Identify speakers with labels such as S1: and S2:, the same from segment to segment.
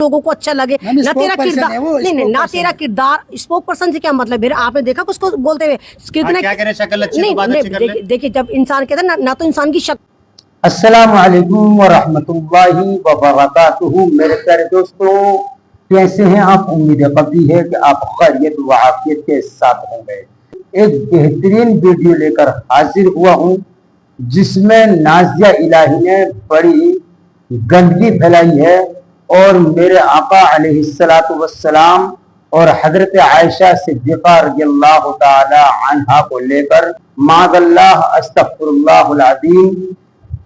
S1: लोगों को अच्छा लगे ना तेरा किरदार, नहीं ना तेरा किरदार। स्पोक पर्सन से क्या मतलब है? आपने देखा उसको बोलते हुए कितने
S2: क्या करें, शक्ल अच्छी
S1: नहीं,
S2: तो बात अच्छी कर ले।
S1: देखिए जब इंसान कहते हैं ना तो इंसान की शक्ल।
S3: अस्सलाम वालेकुम व रहमतुल्लाहि व बरकातुहू। मेरे प्यारे दोस्तों, कैसे हैं आप? उम्मीद करती है कि आप खैरियत व आफियत के साथ होंगे। एक बेहतरीन वीडियो लेकर हाजिर हुआ हूं जिसमें नाजिया इलाही ने बड़ी गंदगी फैलाई है और मेरे आका अलैहिस्सलातु वस्सलाम और हजरत आयशा सिद्दीक़ा रज़ियल्लाहु ताला अन्हा को लेकर माज़ल्लाह अस्तग़फिरुल्लाहुल अज़ीम।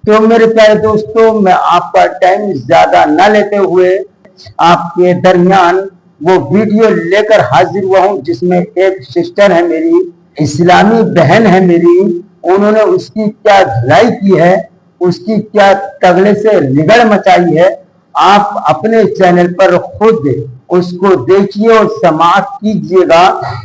S3: तो मेरे प्यारे दोस्तों, मैं आपका टाइम ज्यादा न लेते हुए आपके दरमियान वो वीडियो लेकर हाजिर हुआ हूं जिसमें एक सिस्टर है मेरी, इस्लामी बहन है मेरी, उन्होंने उसकी क्या धुलाई की है, उसकी क्या तगड़े से रिगड़ मचाई है। आप अपने चैनल पर खुद उसको देखिए और समाप्त कीजिएगा।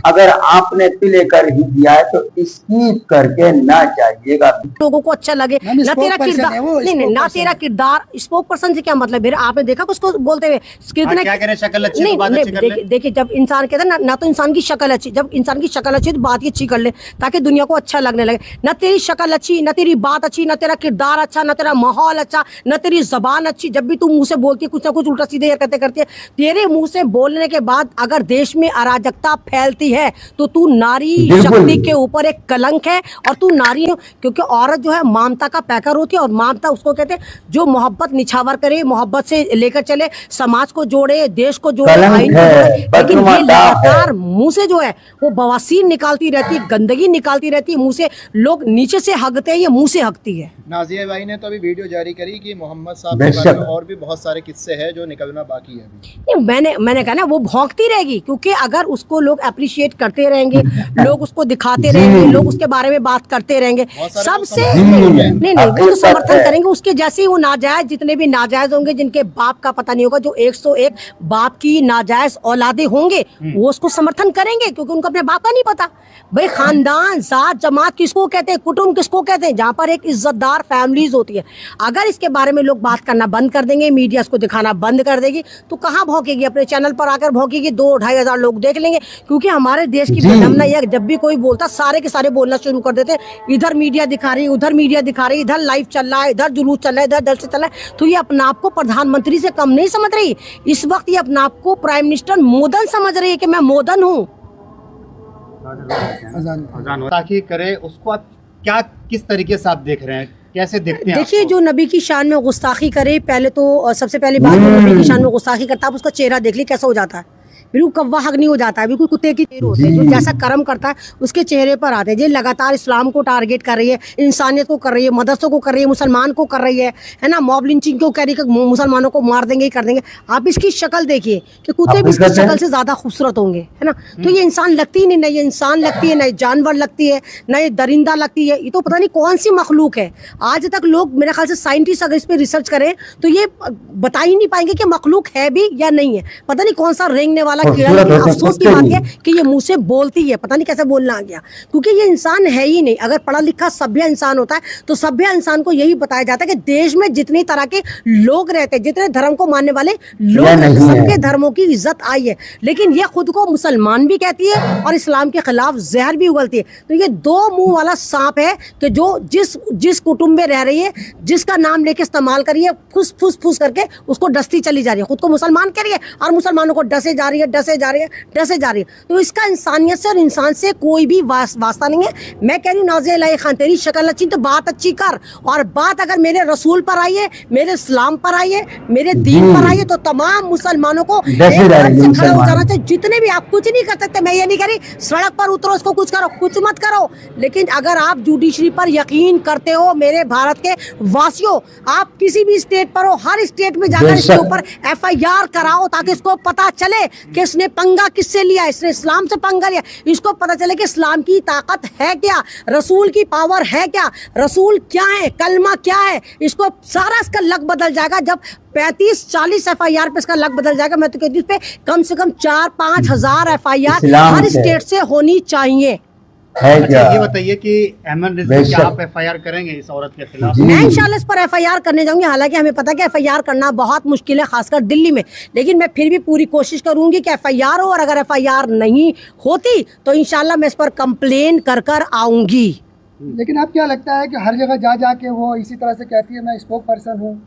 S3: अगर आपने प्ले कर ही दिया है तो इसकी करके ना जाइएगा।
S1: लोगों को अच्छा लगे ना तेरा किरदार, नहीं ना तेरा किरदार। स्पोक पर्सन से क्या मतलब है? आपने देखा उसको बोलते हुए कितने
S2: क्या करें, शक्ल अच्छी
S1: नहीं,
S2: तो बात अच्छी कर ले।
S1: देखिए जब इंसान कहते हैं ना तो इंसान की शक्ल अच्छी, जब इंसान की शक्ल अच्छी तो बात ही अच्छी कर ले ताकि दुनिया को अच्छा लगने लगे। ना तेरी शक्ल अच्छी, ना तेरी बात अच्छी, ना तेरा किरदार अच्छा, ना तेरा माहौल अच्छा, ना तेरी जबान अच्छी। जब भी तू मुंह से बोलती है कुछ ना कुछ उल्टा सीधे करते करते, तेरे मुंह से बोलने के बाद अगर देश में अराजकता फैलती है तो तू नारी शक्ति के ऊपर एक कलंक है और तू नारी है। क्योंकि औरत जो है ममता का पैकर होती है और ममता उसको कहते हैं जो मोहब्बत निछावर करे, मोहब्बत से लेकर चले, समाज को जोड़े, देश को जोड़े, आइन को जोड़े। लेकिन ये लगातार मुंह से जो है वो बवासीर निकालती रहती है, गंदगी निकालती रहती है मुंह से। लोग नीचे से हकते हैं, ये मुंह से हकती है।
S4: नाजिया भाई ने तो अभी वीडियो जारी करी कि मोहम्मद साहब के बारे में और भी बहुत सारे किस्से हैं जो निकलना बाकी है अभी।
S1: मैंने कहा ना वो भौंकती रहेगी, क्योंकि अगर उसको लोग अप्रिशिएट करते रहेंगे, लोग उसको दिखाते रहेंगे, लोग उसके बारे में बात करते रहेंगे, सबसे नहीं वो तो समर्थन करेंगे उसके जैसे ही। वो नाजायज जितने भी नाजायज होंगे जिनके बाप का पता नहीं होगा, जो 101 बाप की नाजायज औलादे होंगे वो उसको समर्थन करेंगे क्योंकि उनको अपने बाप का नहीं पता। भाई खानदान, जात, जमात किसको कहते हैं, कुटुंब किसको कहते हैं, जहाँ पर एक इज्जतदार फैमिलीज होती है। अगर इसके बारे में लोग बात करना बंद कर देंगे, मीडिया इसको दिखाना बंद कर देगी, तो कहाँ भौंकेगी? अपने चैनल पर आकर भौंकेगी, 2-2.5 हजार लोग देख लेंगे। क्योंकि हमारे देश की विडंबना यह, जब भी कोई बोलता सारे के सारे बोलना शुरू कर देते, इधर मीडिया दिखा रही, उधर मीडिया दिखा रही, इधर लाइव चल रहा है, इधर जुलूस चल रहा है, इधर दल से चल रहा है। तो ये अपने आप को प्रधानमंत्री से कम नहीं समझ रही। इस वक्त ये अपने आप को प्राइम मिनिस्टर मोदन समझ रही है कि मैं मोदन हूँ।
S2: ताकि करे उसको आप क्या किस तरीके से आप देख रहे हैं, कैसे देखते हैं?
S1: देखिए जो नबी की शान में गुस्ताखी करे, पहले तो सबसे पहली बात जो नबी की शान में गुस्ताखी करता है, उसका चेहरा देख ली कैसा हो जाता है, बिल्कुल कव्वा हक नहीं हो जाता है, बिल्कुल कुत्ते की चेहरे होते हैं। जो जैसा कर्म करता है उसके चेहरे पर आते हैं। ये लगातार इस्लाम को टारगेट कर रही है, इंसानियत को कर रही है, मदरसों को कर रही है, मुसलमान को कर रही है ना, मॉब लिंचिंग को कह रही है कि मुसलमानों को मार देंगे, कर देंगे। आप इसकी शक्ल देखिए कि कुत्ते भी इसकी शक्ल से ज्यादा खूबसूरत होंगे, है ना। तो ये इंसान लगती ही नहीं, ना ये इंसान लगती है, ना ये जानवर लगती है, ना ये दरिंदा लगती है। ये तो पता नहीं कौन सी मखलूक है। आज तक लोग, मेरे ख्याल से साइंटिस्ट अगर इस पर रिसर्च करें तो ये बता ही नहीं पाएंगे कि मखलूक है भी या नहीं है। पता नहीं कौन सा रेंगने वाला कीड़ा। अफसोस की बात है कि ये मुंह से बोलती है, पता नहीं कैसे बोलना आ गया, क्योंकि ये इंसान है ही नहीं। अगर पढ़ा लिखा सभ्य इंसान होता है तो सभ्य इंसान को यही बताया जाता है कि देश में जितनी तरह के लोग रहते हैं, जितने धर्म को मानने वाले लोग, सबके धर्मों की इज्जत आई है। लेकिन ये खुद को मुसलमान भी कहती है और इस्लाम के खिलाफ जहर भी उगलती है। तो ये दो मुंह वाला सांप है कि जो जिस कुटुंब में रह रही है, जिसका नाम लेके इस्तेमाल करिए, फुस फुस फुस करके उसको डसती चली जा रही है। खुद को मुसलमान कह रही है और मुसलमानों को डसे जा रही है, डसे जा रही है, डसे जा रही है। तो इसका इंसानियत से और इंसान से कोई भी वास्ता नहीं है। मैं कह रही हूँ नाज़िया इलाही खान, तेरी शक्ल अच्छी तो बात अच्छी कर, और बात अगर मेरे रसूल पर आई है, मेरे इस्लाम पर आई है, मेरे दीन पर आई है, तो तमाम मुसलमानों को एक तरफ से खड़ा हो जाना चाहिए। जितने भी, आप कुछ नहीं कर सकते, मैं ये नहीं कह रही सड़क पर उतरो, इसको कुछ करो, कुछ मत करो। लेकिन अगर आप जुडिशरी पर यकीन करते हो, मेरे भारत के वासियों, आप किसी भी स्टेट पर हो, हर स्टेट में जाकर इसके ऊपर FIR कराओ ताकि इसको पता चले कि इसने पंगा किससे लिया, इसने इस्लाम से पंगा लिया। इसको पता चले कि इस्लाम की ताकत है क्या, रसूल की पावर है क्या, रसूल क्या है, कलमा क्या है। इसको सारा इसका लक बदल जाएगा जब 35-40 FIR पे इसका लक बदल जाएगा। मैं तो कहती हूँ इस पे कम से कम 4-5 हजार FIR हर स्टेट से होनी चाहिए।
S3: है
S2: अच्छा
S3: क्या?
S2: ये बताइए कि अहमद रिजवी
S3: बेशक।
S2: क्या आप एफआईआर करेंगे इस औरत के खिलाफ?
S3: जी।
S1: मैं इंशाल्लाह इस पर एफआईआर करने जाऊंगी। हालांकि हमें पता है कि एफआईआर करना बहुत मुश्किल है, खासकर दिल्ली में, लेकिन मैं फिर भी पूरी कोशिश करूंगी कि एफआईआर हो, और अगर एफआईआर नहीं होती तो इंशाल्लाह मैं इस पर कंप्लेन कर कर आऊंगी।
S5: लेकिन अब क्या लगता है कि हर जगह जा जाके वो इसी तरह से कहती है मैं स्पोक पर्सन हूँ,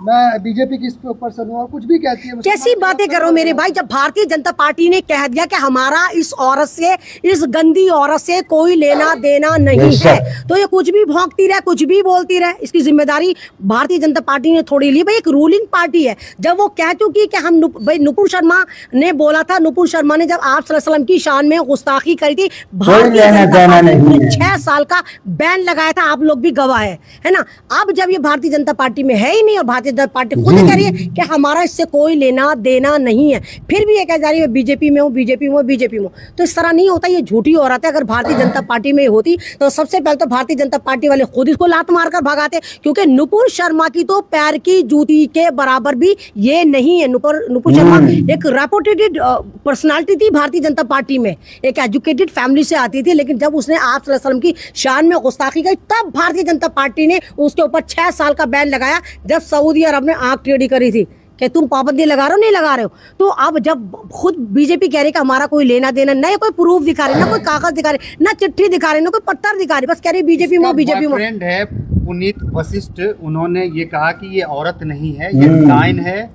S5: मैं बीजेपी की स्पोक पर्सन हूँ, और कुछ भी कहती है।
S1: कैसी बातें करो मेरे भाई, जब भारतीय जनता पार्टी ने कह दिया कि हमारा इस औरत से, इस गंदी औरत से कोई लेना देना नहीं है, तो ये कुछ भी भौंकती रहे, कुछ भी बोलती रहे, इसकी जिम्मेदारी भारतीय जनता पार्टी ने थोड़ी ली। भाई एक रूलिंग पार्टी है, जब वो कह चुकी कि हम भाई नुपुर शर्मा ने बोला था, नुपुर शर्मा ने जब आप सल्लल्लाहु अलैहि वसल्लम की शान में गुस्ताखी करी थी, भारतीय जनता पार्टी ने 6 साल का बैन लगाया था, आप लोग भी गवाह है ना। अब जब ये भारतीय जनता पार्टी में है ही नहीं और भारतीय जनता पार्टी खुद कह रही है कि हमारा इससे कोई लेना देना नहीं है, फिर भी ये कह जा रही है बीजेपी में हूँ, बीजेपी में हूँ, बीजेपी में हूँ, तो इस तरह नहीं होता, ये झूठी औरत है। अगर भारतीय जनता पार्टी में होती तो सबसे पहले तो भारतीय जनता पार्टी वाले खुद इसको लात मारकर भगाते, क्योंकि नुपुर शर्मा की तो पैर की जूती के बराबर भी ये नहीं है। नुपुर शर्मा एक रेपुटेटेड पर्सनालिटी थी भारतीय जनता पार्टी में, एक एजुकेटेड फैमिली से आती थी, लेकिन जब उसने आप सल्लल्लाहु अलैहि वसल्लम की शान में गुस्ताखी की, तब भारतीय जनता पार्टी ने उसके ऊपर 6 साल का बैन लगाया, जब सऊदी अरब ने आंख टेढ़ी करी थी कि तुम पाबंदी लगा रहे हो, नहीं लगा रहे हो। तो अब जब खुद बीजेपी कह रही है कि हमारा कोई लेना देना नहीं, कोई प्रूफ दिखा रहे, ना कोई कागज दिखा रहे, ना चिट्ठी दिखा रहे, ना कोई पत्थर दिखा रहे, बस कह रही बीजेपी में, बीजेपी में।
S2: फ्रेंड है पुनीत वशिष्ठ, उन्होंने ये कहा कि ये औरत नहीं है, ये डाइन है,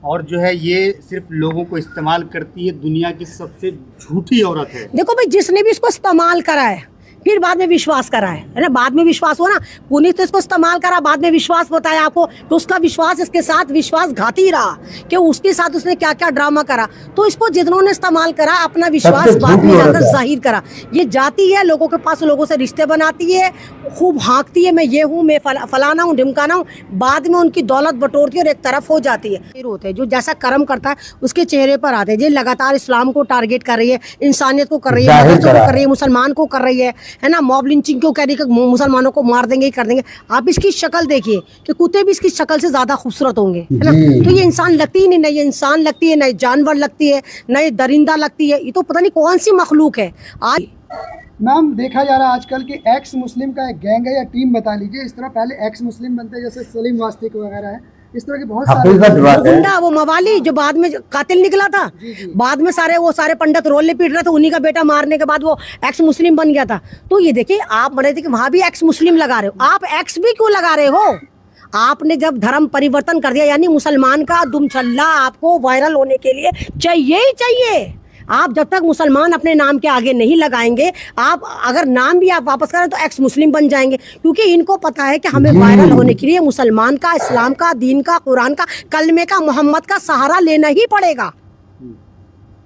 S2: और जो है ये सिर्फ लोगों को इस्तेमाल करती है, दुनिया की सबसे झूठी औरत है।
S1: देखो भाई, जिसने भी इसको इस्तेमाल करा है फिर बाद में विश्वास करा है ना, बाद में विश्वास हो ना, पुनीत तो इसको इस्तेमाल करा, बाद में विश्वास बताया आपको, तो उसका विश्वास इसके साथ विश्वासघाती रहा कि उसके साथ उसने क्या क्या ड्रामा करा। तो इसको जिन्होंने इस्तेमाल करा, अपना विश्वास बाद में जाकर जाहिर करा। ये जाती है, लोगों के पास लोगों से रिश्ते बनाती है, खूब हाँकती है, मैं ये हूँ, मैं फलाना हूँ, ढिमकाना हूँ, बाद में उनकी दौलत बटोरती है और एक तरफ हो जाती है। फिर होते हैं जो जैसा कर्म करता है उसके चेहरे पर आते हैं। ये लगातार इस्लाम को टारगेट कर रही है, इंसानियत को कर रही है, मदरसों को कर रही है, मुसलमान को कर रही है ना, मॉब लिंचिंग क्यों कह रही है कि मुसलमानों को मार देंगे, कर देंगे। आप इसकी शक्ल देखिए कि कुत्ते भी इसकी शक्ल से ज्यादा खूबसूरत होंगे, है ना। तो ये इंसान लगती ही नहीं, न ये इंसान लगती है, न ये जानवर लगती है, न ये दरिंदा लगती है, ये तो पता नहीं कौन सी मखलूक है। आज
S5: मैम देखा जा रहा है आजकल कि एक्स मुस्लिम का एक गैंग है या टीम बता लीजिए, इस तरह पहले एक्स मुस्लिम बनते जैसे सलीम वास्तिक वगैरह है, इस तरह के बहुत सारे
S1: गुंडा, वो मवाली जो बाद में कातिल निकला था, बाद में वो सारे पंडित रोले पीट रहे थे, उन्हीं का बेटा मारने के बाद वो एक्स मुस्लिम बन गया था। तो ये देखिए, आप बोले थे कि वहां भी एक्स मुस्लिम लगा रहे हो, आप एक्स भी क्यों लगा रहे हो? आपने जब धर्म परिवर्तन कर दिया, यानी मुसलमान का दुमछल्ला आपको वायरल होने के लिए चाहिए ही चाहिए। आप जब तक मुसलमान अपने नाम के आगे नहीं लगाएंगे, आप अगर नाम भी आप वापस करें तो एक्स मुस्लिम बन जाएंगे, क्योंकि इनको पता है कि हमें वायरल होने के लिए मुसलमान का, इस्लाम का, दीन का, कुरान का, कलमे का, मोहम्मद का सहारा लेना ही पड़ेगा।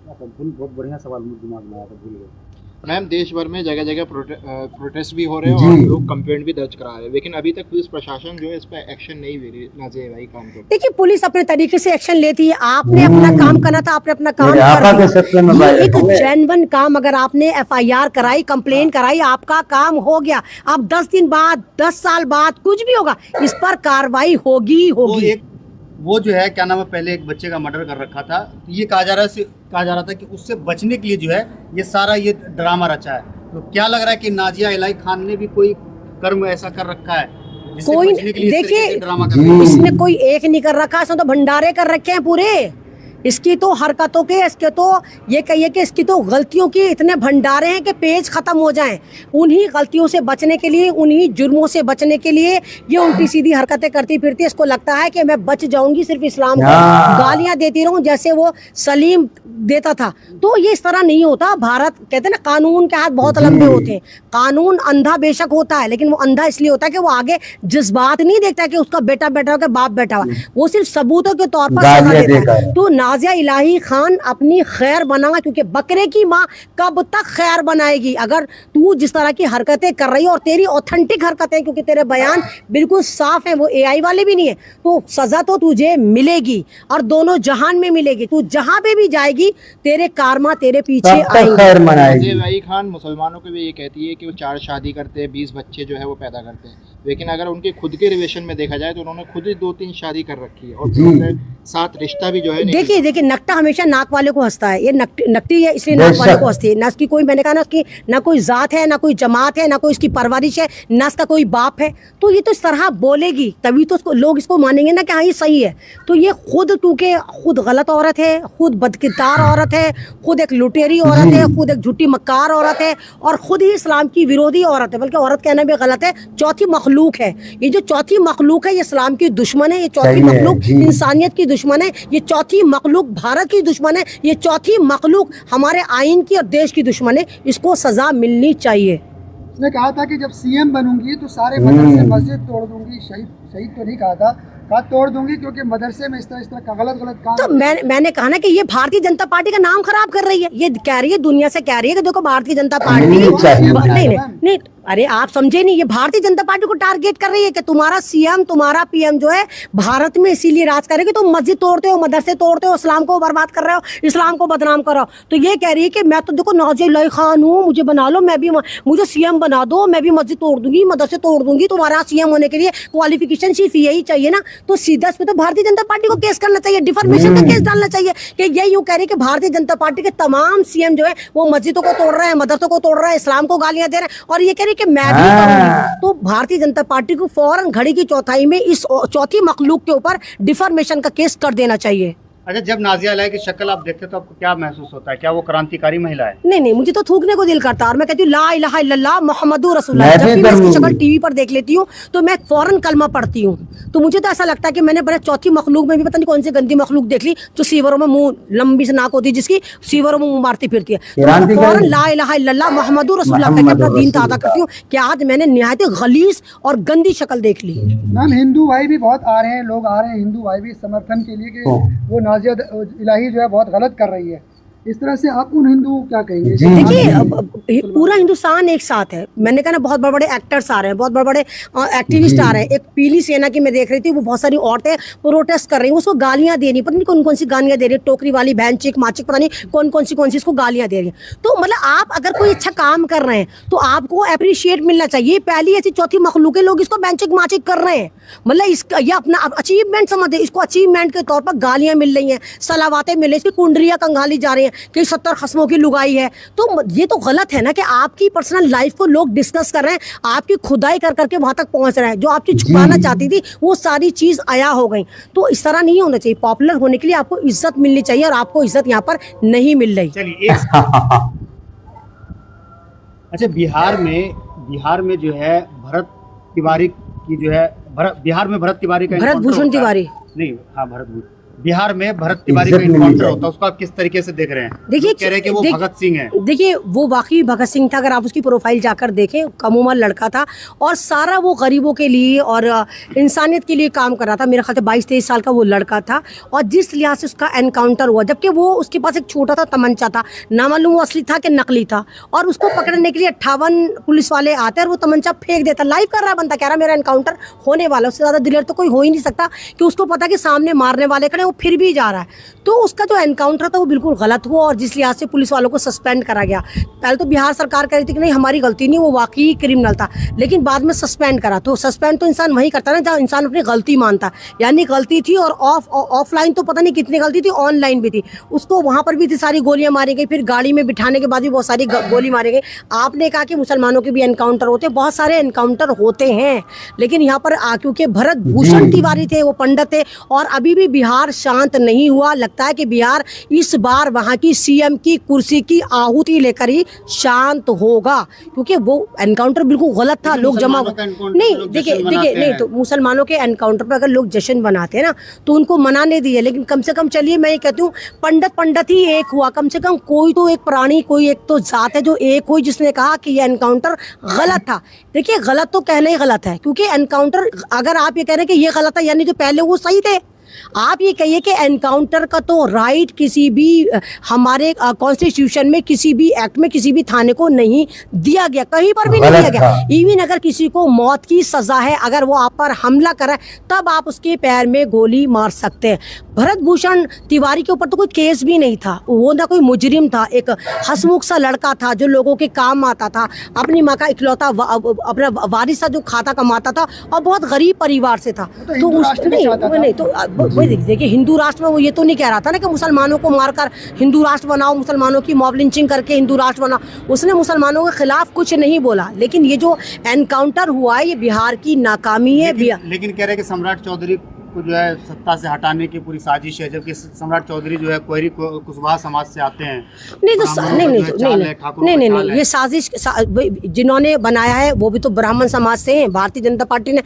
S2: बहुत बढ़िया सवाल दिमाग में आया था, भूल गए।
S4: मैम देश भर में जगह जगह प्रोटेस्ट भी हो रहे हैं और लोग कंप्लेंट भी दर्ज करा रहे हैं, लेकिन अभी तक पुलिस प्रशासन जो है इस पर एक्शन नहीं ले रही नाज़िया भाई काम को।
S1: देखिए, पुलिस अपने तरीके से एक्शन लेती है, आपने अपना काम करना था, आपने अपना काम कर दिया। ये एक जेन्युइन काम, अगर आपने एफआईआर कराई, कंप्लेन कराई, आपका काम हो गया। अब 10 दिन बाद, 10 साल बाद कुछ भी होगा, इस पर कार्रवाई होगी होगी।
S2: वो जो है क्या नाम है, पहले एक बच्चे का मर्डर कर रखा था, ये कहा जा रहा था कि उससे बचने के लिए जो है ये सारा ये ड्रामा रचा है। तो क्या लग रहा है कि नाजिया इलाही खान ने भी कोई कर्म ऐसा कर रखा है?
S1: कोई देखिए, इसने कोई एक नहीं कर रखा, इसने तो भंडारे कर रखे हैं पूरे। इसकी तो हरकतों के, इसके तो ये कहिए कि इसकी तो गलतियों की इतने भंडारे हैं कि पेज खत्म हो जाएं। उन्हीं गलतियों से बचने के लिए, उन्हीं जुर्मों से बचने के लिए ये उल्टी सीधी हरकतें करती फिरती। इसको लगता है कि मैं बच जाऊंगी सिर्फ इस्लाम को गालियां देती रहूं जैसे वो सलीम देता था। तो ये इस तरह नहीं होता। भारत कहते हैं ना, कानून के हाथ बहुत लंबे होते हैं। कानून अंधा बेशक होता है, लेकिन वो अंधा इसलिए होता है कि वो आगे जज्बात नहीं देखता कि उसका बेटा बैठा हुआ, बाप बैठा हुआ, वो सिर्फ सबूतों के तौर पर सजा देता है। तो नाजिया इलाही खान अपनी खैर बना, क्योंकि बकरे की माँ कब तक खैर बनाएगी? अगर तू जिस तरह की हरकतें कर रही हो और तेरी ऑथेंटिक हरकतें, क्योंकि तेरे बयान बिल्कुल साफ है, वो एआई वाले भी नहीं है, तो सजा तो तुझे मिलेगी और दोनों जहान में मिलेगी। तू जहां पे भी जाएगी तेरे कारमा तेरे पीछे आएंगे।
S4: नाजिया इलाही खान मुसलमानों को भी ये कहती है कि वो 4 शादी करते हैं, 20 बच्चे जो है वो पैदा करते हैं, लेकिन अगर उनके खुद के रिलेशन में देखा जाए तो उन्होंने खुद ही 2-3 शादी कर रखी है और
S3: जी।
S4: फिर उनके साथ रिश्ता भी जो है नहीं
S1: देखिए देखिए, नकटा हमेशा नाक वाले को हंसता है। ये नकटी है इसलिए नाक
S3: बेशक।
S1: वाले को हंसती है। ना इसकी कोई, मैंने कहा ना, उसकी ना कोई जात है, ना कोई जमात है, ना कोई इसकी परवरिश है, ना इसका कोई बाप है। तो ये तो इस तरह बोलेगी तभी तो लोग इसको मानेंगे ना कि हाँ ये सही है। तो ये खुद, क्योंकि खुद गलत औरत है, खुद बदकिरदार औरत है, खुद एक लुटेरी औरत है, खुद एक झूठी मक्कार औरत है, और खुद ही इस्लाम की विरोधी औरत है। बल्कि औरत कहना भी गलत है, चौथी मखलूक है। ये जो चौथी मखलूक है ये इस्लाम की दुश्मन है, ये चौथी
S3: सही है,
S1: मखलूक
S3: जी।
S1: इंसानियत की दुश्मन है, ये चौथी मखलूक भारत की दुश्मन है, ये चौथी मखलूक हमारे आइन की और देश की दुश्मन है। इसको सजा मिलनी चाहिए।
S5: उसने कहा था कि जब सीएम बनूंगी तो सारे मदरसे मस्जिद तोड़ दूंगी। शहीद तो नहीं कहा तोड़ दूंगी, क्योंकि मदरसे में इस तरह का गलत काम।
S1: तो मैंने कहा ना कि ये भारतीय जनता पार्टी का नाम खराब कर रही है। ये कह रही है, दुनिया से कह रही है कि देखो भारतीय जनता पार्टी
S3: नहीं चाहिए।
S1: नहीं, अरे आप समझे नहीं, ये भारतीय जनता पार्टी को टारगेट कर रही है कि तुम्हारा सीएम, तुम्हारा पीएम जो है भारत में इसीलिए राज करेगी। तुम मस्जिद तोड़ते हो, मदरसे तोड़ते हो, इस्लाम को बर्बाद कर रहे हो, इस्लाम को बदनाम कर रहे हो। तो ये कह रही है कि मैं तो देखो नाज़िया खान हूँ, मुझे बना लो, मैं भी, मुझे सीएम बना दो, मैं भी मस्जिद तोड़ दूंगी, मदरसे तोड़ दूंगी। तुम्हारा सीएम होने के लिए क्वालिफिकेशन सिर्फ यही चाहिए ना। तो सीधा इस पे तो भारतीय जनता पार्टी को केस करना चाहिए, डिफॉर्मेशन का केस डालना चाहिए कि ये यूं कह रही है कि भारतीय जनता पार्टी के तमाम सीएम जो है वो मस्जिदों को तोड़ रहे हैं, मदरसों को तोड़ रहे हैं, इस्लाम को गालियां दे रहे हैं, और ये कह रही है कि मैं भी करूंगी। तो भारतीय जनता पार्टी को फौरन घड़ी की चौथाई में इस चौथी मखलूक के ऊपर डिफॉर्मेशन का केस कर देना चाहिए।
S2: अच्छा, जब नाजिया इलाही की शक्ल आप देखते तो आपको क्या महसूस होता है? क्या वो क्रांतिकारी महिला है?
S1: नहीं, मुझे तो थूकने को दिल करता है, और मैं कहती हूँ ला इलाहा इल्लल्लाह मुहम्मदुर रसूलुल्लाह।
S3: मैं
S1: जब
S3: भी
S1: भी मैं इसकी
S3: करूंगी।
S1: शक्ल टीवी पर देख लेती हूँ तो मैं फौरन कलमा पढ़ती हूँ। तो मुझे तो ऐसा लगता है कि मैंने बड़े चौथी मखलूक में भी पता नहीं कौन सी गंदी मखलूक देख ली, जो सीवरों में मुंह, लंबी से नाक होती है जिसकी, सीवरों में मुंह मारती फिरती है। तो मैं फौरन ला इलाहा इल्लल्लाह मुहम्मदुर रसूलुल्लाह कहकर अपना दीन ताज़ा करती हूँ कि आज मैंने निहायत गलीज और गंदी शक्ल देख ली।
S5: मैम, हिंदू भाई भी बहुत आ रहे हैं, लोग आ रहे हैं हिंदू भाई भी समर्थन के लिए कि वो नाज़िया इलाही जो है बहुत गलत कर रही है। इस तरह से आप उन हिंदू क्या कहेंगे?
S1: देखिए, पूरा हिंदुस्तान एक साथ है। मैंने कहा ना, बहुत बड़े बड़े एक्टर्स आ रहे हैं, बहुत बड़े बड़े एक्टिविस्ट आ रहे हैं। एक पीली सेना की मैं देख रही थी, वो बहुत सारी औरतें प्रोटेस्ट कर रही हैं, उसको गालियां दे रही, पता नहीं कौन कौन सी गालियां दे रही है, टोकरी वाली बहन चिक माचिक, पता नहीं कौन कौन सी इसको गालियां दे रही है। तो मतलब आप अगर कोई अच्छा काम कर रहे हैं तो आपको अप्रिशिएट मिलना चाहिए। पहली ऐसी चौथी मखलूक है, लोग इसको बेंचिक माचिक कर रहे हैं, मतलब इसका ये अपना अचीवमेंट समझते, इसको अचीवमेंट के तौर पर गालियां मिल रही हैं, सलावातें मिल रही हैं, इसकी कुंडलियां कंगाली जा रही हैं कि 70 खस्मों की लुगाई है। तो ये तो गलत है ना कि आपकी पर्सनल लाइफ को लोग डिस्कस कर रहे हैं, आपकी खुदाई कर करके वहां तक पहुंच रहे हैं। जो आप चीज छुपाना चाहती थी वो सारी चीज आया हो गई। तो इस तरह नहीं होना चाहिए। पॉपुलर होने के लिए आपको इज्जत मिलनी चाहिए, और आपको इज्जत यहाँ पर नहीं मिल रही।
S2: चलिए अच्छा, बिहार में जो है भरत तिवारी की जो है बिहार में भरत तिवारी का
S1: भरत भूषण तिवारी
S2: नहीं, हाँ बिहार में भरत तिवारी का इनकाउंटर होता है, उसको आप किस तरीके से देख रहे हैं?
S1: देखिए,
S2: कह रहे हैं कि वो भगत सिंह है।
S1: देखिए, वो वाकई भगत सिंह था। अगर आप उसकी प्रोफाइल जाकर देखें, कम उम्र लड़का था और सारा वो गरीबों के लिए और इंसानियत के लिए काम कर रहा था। मेरा ख्याल है 22-23 साल का वो लड़का था, और जिस लिहाज से उसका एनकाउंटर हुआ, जबकि वो उसके पास एक छोटा सा तमंचा था, ना मालूम वो असली था कि नकली था, और उसको पकड़ने के लिए 58 पुलिस वाले आते हैं और वो तमंचा फेंक देता। लाइव कर रहा बंदा, कह रहा मेरा एनकाउंटर होने वाला। उससे ज़्यादा दिलेर तो कोई हो ही नहीं सकता कि उसको पता कि सामने मारने वाले खड़े, वो फिर भी जा रहा है। तो उसका जो एनकाउंटर था वो बिल्कुल गलत हुआ, और जिस लिहाज से पुलिस वालों को सस्पेंड करा गया। पहले तो बिहार सरकार कह रही थी कि नहीं हमारी गलती नहीं, वो वाकई क्रिमिनल था, लेकिन बाद में सस्पेंड करा। तो सस्पेंड तो इंसान वही करता है ना जहाँ इंसान अपनी गलती मानता, यानी गलती थी, और ऑफलाइन तो पता नहीं कितनी गलती थी, ऑनलाइन भी थी। उसको वहाँ पर भी इतनी सारी गोलियां मारी गई, फिर गाड़ी में बिठाने के बाद भी बहुत सारी गोली मारी गई। आपने कहा कि मुसलमानों के भी एनकाउंटर होते, बहुत सारे एनकाउंटर होते हैं, लेकिन यहाँ पर क्योंकि भरत भूषण तिवारी थे, वो पंडित थे, और अभी भी बिहार शांत नहीं हुआ। लगता है कि बिहार इस बार वहां की सीएम की कुर्सी की आहुति लेकर ही शांत होगा, क्योंकि वो एनकाउंटर बिल्कुल गलत था। लोग जमा नहीं, देखिए नहीं, तो मुसलमानों के एनकाउंटर पर अगर लोग जश्न बनाते हैं ना तो उनको मनाने दिए, लेकिन कम से कम चलिए मैं ये कहती हूँ पंडित ही एक हुआ, कम से कम कोई तो एक प्राणी, कोई एक तो जात है जो एक हुई जिसने कहा कि ये एनकाउंटर गलत था। देखिए, गलत तो कहना ही गलत है, क्योंकि एनकाउंटर अगर आप ये कह रहे हैं कि ये गलत है, यानी जो पहले वो सही थे, आप ये कहिए कि एनकाउंटर का तो राइट किसी भी हमारे कॉन्स्टिट्यूशन में, किसी भी एक्ट में, किसी भी थाने को नहीं दिया गया, कहीं पर भी नहीं
S3: गलत
S1: दिया गया।
S3: था।
S1: इवन अगर किसी को मौत की सजा है, अगर वो आप पर हमला करे तब आप उसके पैर में गोली मार सकते हैं। भरत भूषण तिवारी के ऊपर तो कोई केस भी नहीं था, वो ना कोई मुजरिम था, एक हंसमुख सा लड़का था जो लोगों के काम आता था, अपनी माँ का इकलौता अपना वारिस था जो खाता कमाता था और बहुत गरीब परिवार से था।
S5: तो हिंदू राष्ट्र भी चाहता था।
S1: नहीं तो वही देखिए, हिंदू राष्ट्र में वो ये तो नहीं कह रहा था ना कि मुसलमानों को मारकर हिंदू राष्ट्र बनाओ, मुसलमानों की मॉब लिंचिंग करके हिंदू राष्ट्र बनाओ। उसने मुसलमानों के खिलाफ कुछ नहीं बोला, लेकिन ये जो एनकाउंटर हुआ है ये बिहार की नाकामी है।
S2: लेकिन कह रहे हैं कि सम्राट चौधरी को जो है सत्ता से हटाने की पूरी साजिश है, जबकि सम्राट चौधरी जो है कोयरी कुशवाहा समाज से आते हैं।
S1: नहीं तो नहीं, ये साजिश जिन्होंने बनाया है वो भी तो ब्राह्मण समाज से हैं। भारतीय जनता पार्टी ने